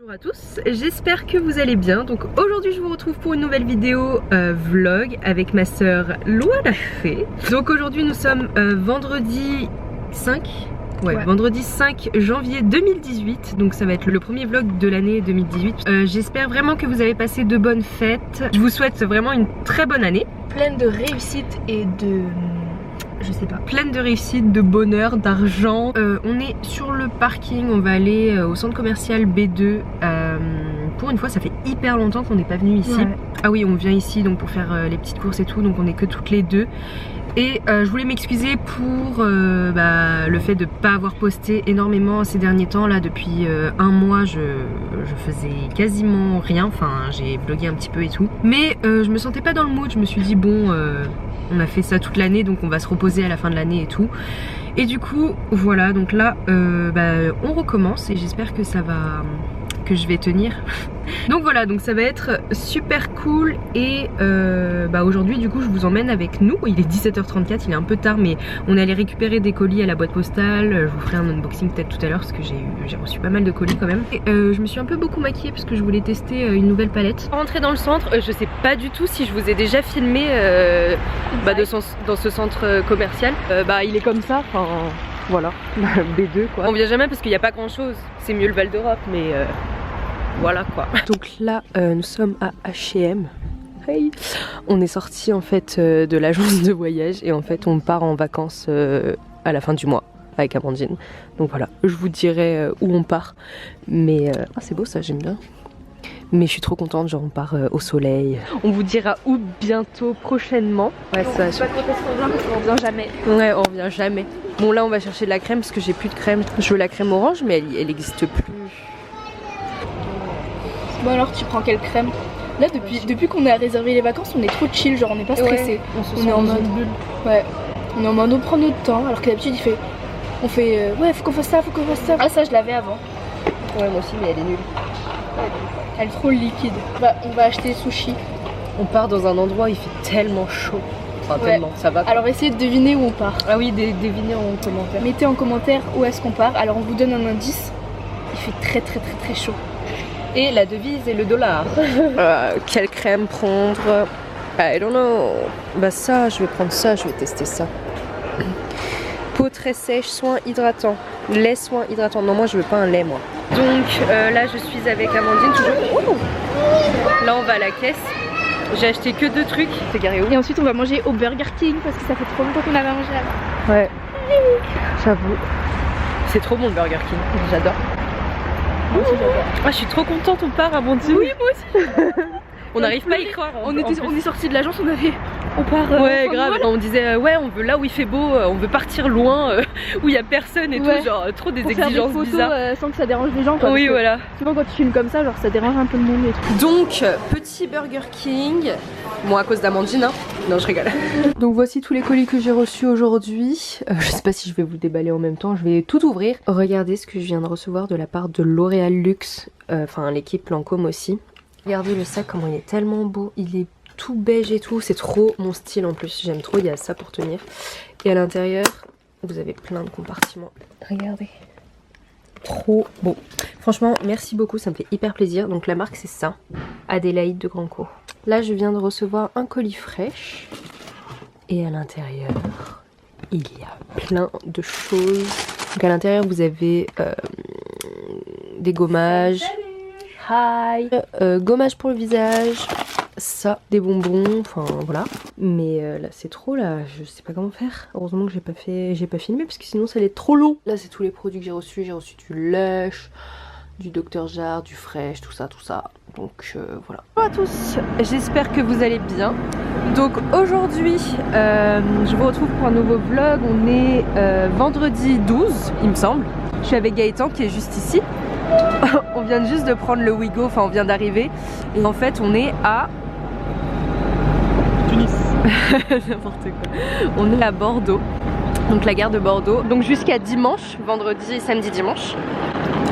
Bonjour à tous, j'espère que vous allez bien. Donc aujourd'hui je vous retrouve pour une nouvelle vidéo vlog avec ma sœur Loa la Fée. Donc aujourd'hui nous sommes vendredi 5. Ouais, vendredi 5 janvier 2018, donc ça va être le premier vlog de l'année 2018. J'espère vraiment que vous avez passé de bonnes fêtes. Je vous souhaite vraiment une très bonne année. Pleine de réussite et de... je sais pas. Pleine de réussite, de bonheur, d'argent. On est sur le parking, on va aller au centre commercial B2. Pour une fois ça fait hyper longtemps qu'on n'est pas venu ici. Ouais. Ah oui, on vient ici donc pour faire les petites courses et tout, donc on est que toutes les deux. Et je voulais m'excuser pour le fait de pas avoir posté énormément ces derniers temps. Là depuis un mois je faisais quasiment rien, enfin j'ai vlogué un petit peu et tout. Mais je me sentais pas dans le mood, je me suis dit bon on a fait ça toute l'année donc on va se reposer à la fin de l'année et tout. Et du coup voilà, donc là on recommence et j'espère que ça va... que je vais tenir. Donc voilà, donc ça va être super cool. Et aujourd'hui du coup je vous emmène avec nous. Il est 17h34, il est un peu tard mais on est allé récupérer des colis à la boîte postale. Je vous ferai un unboxing peut-être tout à l'heure parce que j'ai reçu pas mal de colis quand même. Et je me suis un peu beaucoup maquillée parce que je voulais tester une nouvelle palette. Rentrer dans le centre, je sais pas du tout si je vous ai déjà filmé dans ce centre commercial. Il est comme ça, enfin voilà, B2 quoi. On vient jamais parce qu'il n'y a pas grand chose, c'est mieux le Val d'Europe mais voilà quoi. Donc là nous sommes à H&M. Hey. On est sorti en fait de l'agence de voyage et en fait on part en vacances à la fin du mois avec Amandine. Donc voilà, je vous dirai où on part. Mais c'est beau ça, j'aime bien. Mais je suis trop contente, genre on part au soleil. On vous dira où bientôt, prochainement. Ouais, ça. Je sais pas quand est-ce qu'on vient parce qu'on revient jamais. Ouais, on revient jamais. Bon là on va chercher de la crème parce que j'ai plus de crème. Je veux la crème orange mais elle existe plus. Bon alors tu prends quelle crème? Là depuis qu'on a réservé les vacances on est trop chill, genre on n'est pas stressé. Ouais, on est en mode bulle. Ouais. On est en mode on prend notre temps alors que d'habitude on fait ouais faut qu'on fasse ça, faut qu'on fasse ça. Ah ça je l'avais avant. Ouais moi aussi mais elle est nulle. Elle est trop liquide. On va acheter des sushis. On part dans un endroit où il fait tellement chaud. Enfin tellement, ça va. Alors essayez de deviner où on part. Ah oui, devinez en commentaire. Mettez en commentaire où est-ce qu'on part. Alors on vous donne un indice. Il fait très très très très chaud. Et la devise est le dollar. Quelle crème prendre? I don't know. Bah ça, je vais prendre ça, je vais tester ça. Peau très sèche, soin hydratant. Lait, soin hydratant. Non, moi je veux pas un lait moi. Donc là je suis avec Amandine toujours. Là on va à la caisse. J'ai acheté que 2 trucs. C'est garé où? Et ensuite on va manger au Burger King parce que ça fait trop longtemps qu'on avait mangé là. Ouais. J'avoue. C'est trop bon le Burger King. J'adore. Ah, je suis trop contente, on part Amandine. Oui moi aussi. On n'arrive pas à y croire. On est sorti de l'agence, on part. Ouais grave. On disait ouais on veut là où il fait beau, on veut partir loin où il y a personne et tout, genre trop des exigences faire des photos, bizarres. sans que ça dérange les gens quoi. Oui voilà. Souvent quand tu filmes comme ça, genre ça dérange un peu le monde et tout. Donc petit Burger King. Bon à cause d'Amandine hein. Non je rigole. Donc voici tous les colis que j'ai reçus aujourd'hui. Je sais pas si je vais vous le déballer en même temps, je vais tout ouvrir. Regardez ce que je viens de recevoir de la part de L'Oréal Luxe, enfin l'équipe Lancôme aussi. Regardez le sac comment il est tellement beau, il est tout beige et tout, c'est trop mon style en plus, j'aime trop, il y a ça pour tenir. Et à l'intérieur, vous avez plein de compartiments. Regardez. Trop beau. Franchement, merci beaucoup, ça me fait hyper plaisir. Donc la marque c'est ça, Adélaïde de Grandcourt. Là je viens de recevoir un colis fraîche. Et à l'intérieur, il y a plein de choses. Donc à l'intérieur vous avez des gommages. Hi. Gommage pour le visage. Ça, des bonbons, enfin voilà. Mais là c'est trop là, je sais pas comment faire. Heureusement que j'ai pas filmé parce que sinon ça allait être trop long. Là c'est tous les produits que j'ai reçus. J'ai reçu du Lush, du Dr Jart, du Fresh, tout ça. Donc voilà. Bonjour à tous, j'espère que vous allez bien. Donc aujourd'hui je vous retrouve pour un nouveau vlog. On est vendredi 12 il me semble. Je suis avec Gaëtan qui est juste ici. On vient juste de prendre le Ouigo, enfin on vient d'arriver. Et en fait on est à Tunis. N'importe quoi. On est à Bordeaux. Donc la gare de Bordeaux. Donc jusqu'à dimanche, vendredi, samedi, dimanche.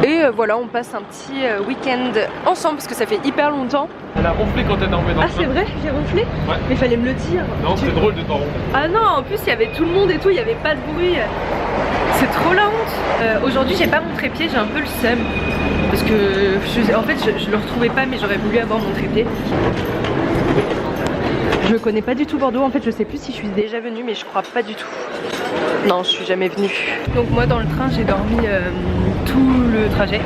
Et voilà, on passe un petit week-end ensemble parce que ça fait hyper longtemps. Elle a ronflé quand elle est tombée dans le Ah c'est vrai, j'ai ronflé? Ouais. Mais fallait me le dire. Non, c'est drôle de t'en ronfler. Ah non, en plus il y avait tout le monde et tout, il n'y avait pas de bruit. C'est trop la honte. Aujourd'hui j'ai pas mon trépied, j'ai un peu le seum. Parce que en fait je le retrouvais pas, mais j'aurais voulu avoir mon trépied. Je connais pas du tout Bordeaux, en fait je sais plus si je suis déjà venue, mais je crois pas du tout. Non, je suis jamais venue. Donc moi dans le train j'ai dormi tout le trajet.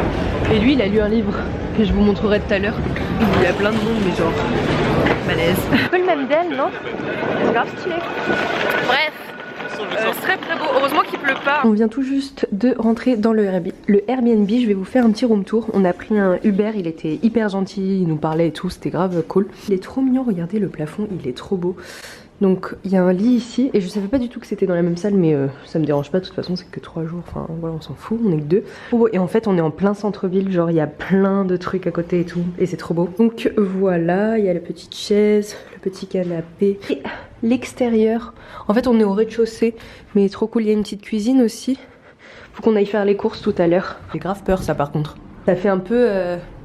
Et lui il a lu un livre que je vous montrerai tout à l'heure. Il y a plein de monde, mais genre malaise. Un peu le même d'elle, non? C'est grave stylé. Bref, c'est très beau. Heureusement qu'il pleut pas. On vient tout juste de rentrer dans le Airbnb. Je vais vous faire un petit room tour. On a pris un Uber, il était hyper gentil, il nous parlait et tout, c'était grave cool. Il est trop mignon, regardez le plafond, il est trop beau. Donc il y a un lit ici et je savais pas du tout que c'était dans la même salle, mais ça me dérange pas, de toute façon c'est que 3 jours, enfin voilà, on s'en fout, on est que 2. Et en fait on est en plein centre-ville, genre il y a plein de trucs à côté et tout, et c'est trop beau. Donc voilà, il y a la petite chaise, le petit canapé et l'extérieur. En fait on est au rez-de-chaussée, mais trop cool, il y a une petite cuisine aussi. Faut qu'on aille faire les courses tout à l'heure. J'ai grave peur ça par contre. Ça fait un peu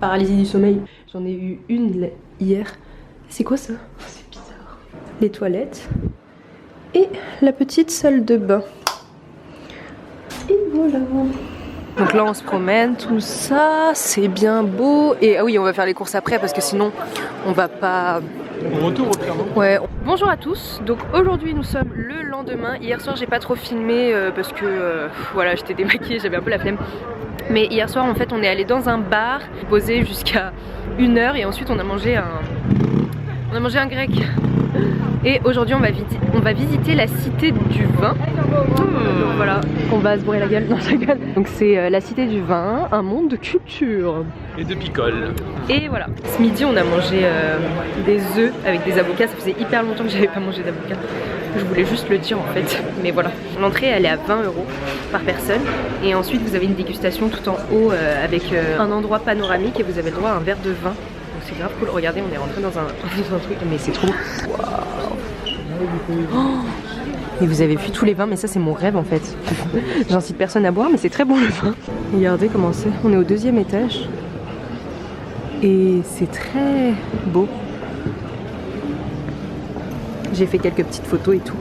paralysie du sommeil. J'en ai eu une hier. C'est quoi ça? Les toilettes et la petite salle de bain. Et voilà. Donc là on se promène, tout ça, c'est bien beau. Et ah oui, on va faire les courses après parce que sinon on va pas... Retour au pire, non? Ouais. Bonjour à tous, donc aujourd'hui nous sommes le lendemain. Hier soir j'ai pas trop filmé parce que voilà, j'étais démaquillée, j'avais un peu la flemme. Mais hier soir en fait on est allé dans un bar, posé jusqu'à 1h et ensuite on a mangé un grec. Et aujourd'hui on va visiter la cité du vin. Donc voilà, on va se bourrer la gueule. Non, je rigole. Donc c'est la cité du vin, un monde de culture. Et de picole. Et voilà. Ce midi on a mangé des œufs avec des avocats. Ça faisait hyper longtemps que j'avais pas mangé d'avocats. Je voulais juste le dire en fait. Mais voilà. L'entrée elle est à 20 € par personne. Et ensuite vous avez une dégustation tout en haut avec un endroit panoramique et vous avez le droit à un verre de vin. C'est grave cool, regardez on est rentré dans un truc, mais c'est trop beau. Oh, et vous avez vu tous les vins, mais ça c'est mon rêve en fait. J'incite personne à boire, mais c'est très bon le vin. Regardez comment c'est, on est au 2e étage. Et c'est très beau. J'ai fait quelques petites photos et tout.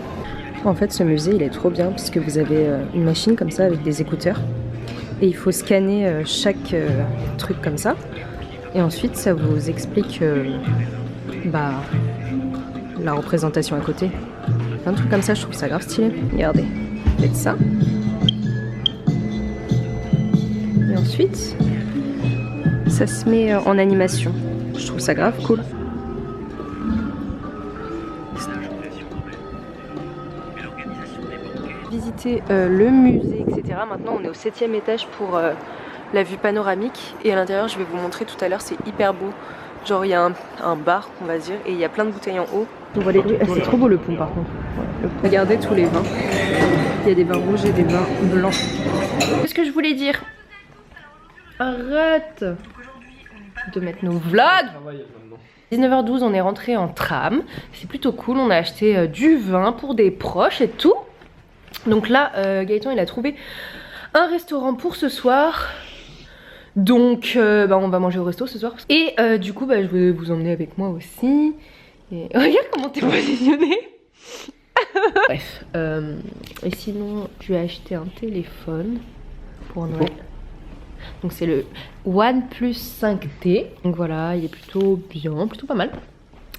En fait ce musée il est trop bien parce que vous avez une machine comme ça avec des écouteurs. Et il faut scanner chaque truc comme ça. Et ensuite ça vous explique la représentation à côté. Un truc comme ça, je trouve ça grave stylé. Regardez, faites ça. Et ensuite ça se met en animation. Je trouve ça grave cool. Visiter le musée, etc. Maintenant on est au 7e étage pour la vue panoramique et à l'intérieur je vais vous montrer tout à l'heure, c'est hyper beau. Genre il y a un bar on va dire et il y a plein de bouteilles en haut. On voit les grues, c'est trop beau le pont par contre. Regardez tous les vins. Il y a des vins rouges et des vins blancs. Qu'est-ce que je voulais dire? Arrête de mettre nos vlogs. 19h12 on est rentré en tram. C'est plutôt cool, on a acheté du vin pour des proches et tout. Donc là Gaëtan il a trouvé un restaurant pour ce soir. Donc on va manger au resto ce soir. Et du coup je vais vous emmener avec moi aussi. Et regarde comment t'es positionnée. Bref. Et sinon je vais acheter un téléphone pour Noël. Donc c'est le OnePlus 5T. Donc voilà, il est plutôt bien, plutôt pas mal.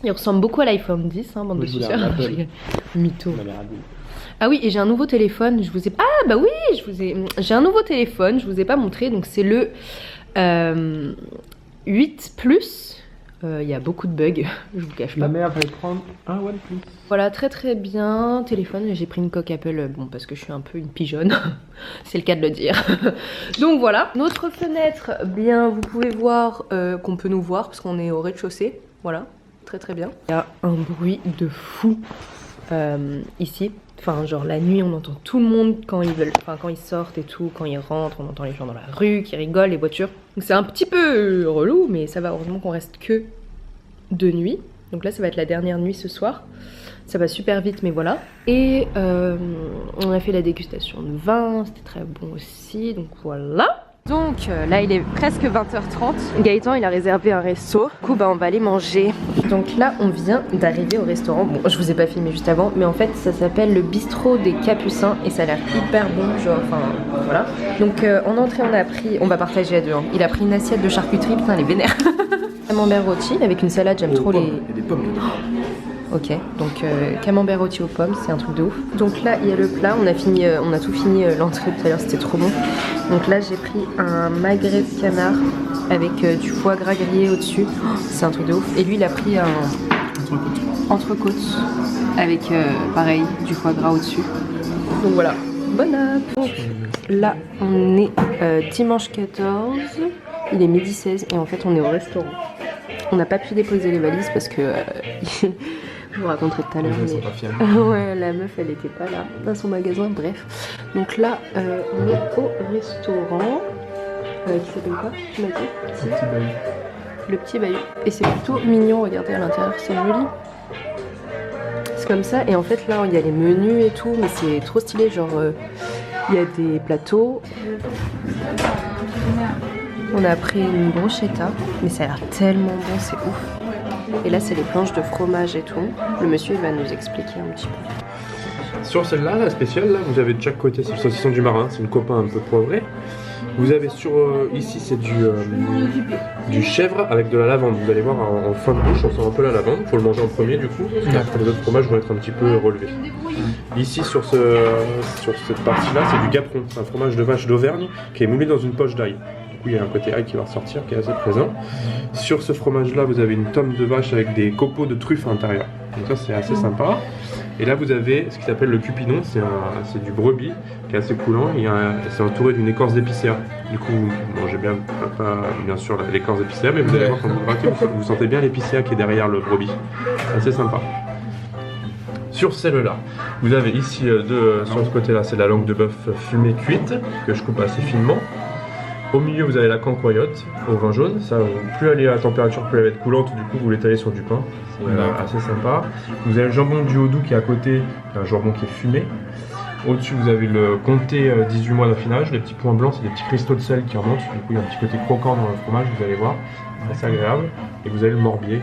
Il ressemble beaucoup à l'iPhone 10, hein, bande de suceurs. Mytho. Ah oui, et j'ai un nouveau téléphone, je vous ai... Ah bah oui, j'ai un nouveau téléphone, je vous ai pas montré, donc c'est le 8 Plus. Il y a beaucoup de bugs, je vous cache pas. Ma mère va prendre un OnePlus. Voilà, très très bien, téléphone, j'ai pris une coque Apple, bon parce que je suis un peu une pigeonne, c'est le cas de le dire. Donc voilà, notre fenêtre, bien vous pouvez voir qu'on peut nous voir parce qu'on est au rez-de-chaussée, voilà, très très bien. Il y a un bruit de fou ici. Enfin genre la nuit on entend tout le monde quand ils veulent, enfin quand ils sortent et tout, quand ils rentrent, on entend les gens dans la rue qui rigolent, les voitures. Donc c'est un petit peu relou mais ça va, heureusement qu'on reste que de nuit. Donc là ça va être la dernière nuit ce soir. Ça va super vite mais voilà. Et on a fait la dégustation de vin, c'était très bon aussi, donc voilà. Donc là il est presque 20h30. Gaëtan il a réservé un resto. Du coup bah on va aller manger. Donc là on vient d'arriver au restaurant. Bon je vous ai pas filmé juste avant, mais en fait ça s'appelle le bistrot des Capucins et ça a l'air hyper bon, genre enfin voilà. Donc en entrée on va partager à deux hein. Il a pris une assiette de charcuterie, putain elle est vénère. Camembert rôti avec une salade, j'aime trop les... Il y a des pommes dedans. Ok, donc camembert rôti aux pommes, c'est un truc de ouf. Donc là il y a le plat, on a tout fini l'entrée tout à l'heure, c'était trop bon. Donc là j'ai pris un magret de canard avec du foie gras grillé au-dessus, c'est un truc de ouf. Et lui il a pris un entrecôte avec pareil du foie gras au-dessus. Donc voilà, bon app. Donc là on est dimanche 14, il est midi 16 et en fait on est au restaurant. On n'a pas pu déposer les valises parce que... je vous raconterai tout à l'heure. Mais... ouais, la meuf elle était pas là dans son magasin, bref. Donc là, on est au restaurant qui s'appelle quoi? Tu m'as dit Le Petit Bahut. Et c'est plutôt mignon, regardez à l'intérieur, c'est joli. C'est comme ça, et en fait là il y a les menus et tout, mais c'est trop stylé, genre il y a des plateaux. On a pris une bruschetta, mais ça a l'air tellement bon, c'est ouf. Et là c'est les planches de fromage et tout. Le monsieur il va nous expliquer un petit peu. Sur celle-là, la spéciale, là, vous avez de chaque côté, c'est le saucisson du marin, c'est une copain un peu poivré. Vous avez sur ici c'est du chèvre avec de la lavande. Vous allez voir en fin de bouche, on sent un peu la lavande. Il faut le manger en premier du coup, parce qu'après les autres fromages vont être un petit peu relevés. Ici sur cette partie-là, c'est du gapron. C'est un fromage de vache d'Auvergne qui est moulé dans une poche d'ail. Il y a un côté ail qui va ressortir, qui est assez présent. Sur ce fromage là vous avez une tome de vache avec des copeaux de truffes à l'intérieur. Donc ça c'est assez sympa. Et là vous avez ce qui s'appelle le cupinon, c'est du brebis qui est assez coulant et c'est entouré d'une écorce d'épicéa. Du coup vous mangez bien sûr l'écorce d'épicéa, mais vous allez voir quand vous craquez, vous sentez bien l'épicéa qui est derrière le brebis. Assez sympa. Sur celle-là, vous avez ici sur ce côté là c'est la langue de bœuf fumée cuite que je coupe assez finement. Au milieu, vous avez la cancoyote au vin jaune. Ça, plus elle est à température, plus elle va être coulante. Du coup, vous l'étalez sur du pain. C'est assez sympa. Vous avez le jambon du Haut-Doubs qui est à côté, un jambon qui est fumé. Au-dessus, vous avez le comté 18 mois d'affinage. Les petits points blancs, c'est des petits cristaux de sel qui remontent. Du coup, il y a un petit côté croquant dans le fromage, vous allez voir. C'est agréable. Et vous avez le morbier.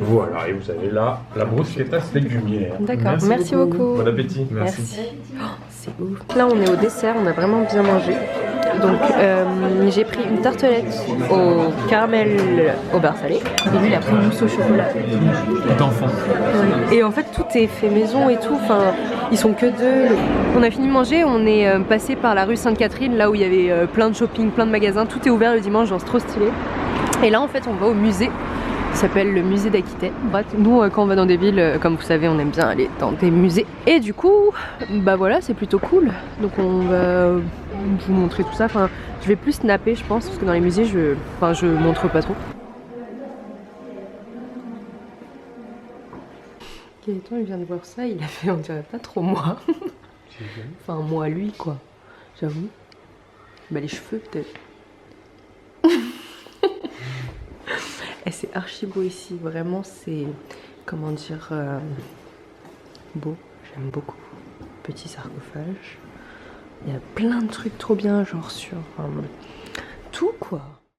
Voilà, et vous avez là la bruschetta légumière. D'accord, merci beaucoup. Bon appétit. Merci. Oh, c'est ouf. Là, on est au dessert, on a vraiment bien mangé. Donc j'ai pris une tartelette au caramel au beurre salé. Et lui il a pris une mousse au chocolat. D'enfant. Ouais. Et en fait tout est fait maison et tout. Enfin ils sont que deux. On a fini de manger, on est passé par la rue Sainte-Catherine, là où il y avait plein de shopping, plein de magasins. Tout est ouvert le dimanche, genre c'est trop stylé. Et là en fait on va au musée. Ça s'appelle le musée d'Aquitaine. Bref, nous quand on va dans des villes, comme vous savez, on aime bien aller dans des musées. Et du coup, bah voilà, c'est plutôt cool. Donc on va vous montrer tout ça. Enfin, je vais plus snapper, je pense, parce que dans les musées, je montre pas trop. Gaëtan, il vient de voir ça, il a fait, on dirait pas trop moi. Enfin, moi, lui, quoi. J'avoue. Bah les cheveux, peut-être. Et c'est archi beau ici, vraiment c'est, comment dire, beau, j'aime beaucoup. Petit sarcophage, il y a plein de trucs trop bien, genre sur tout quoi.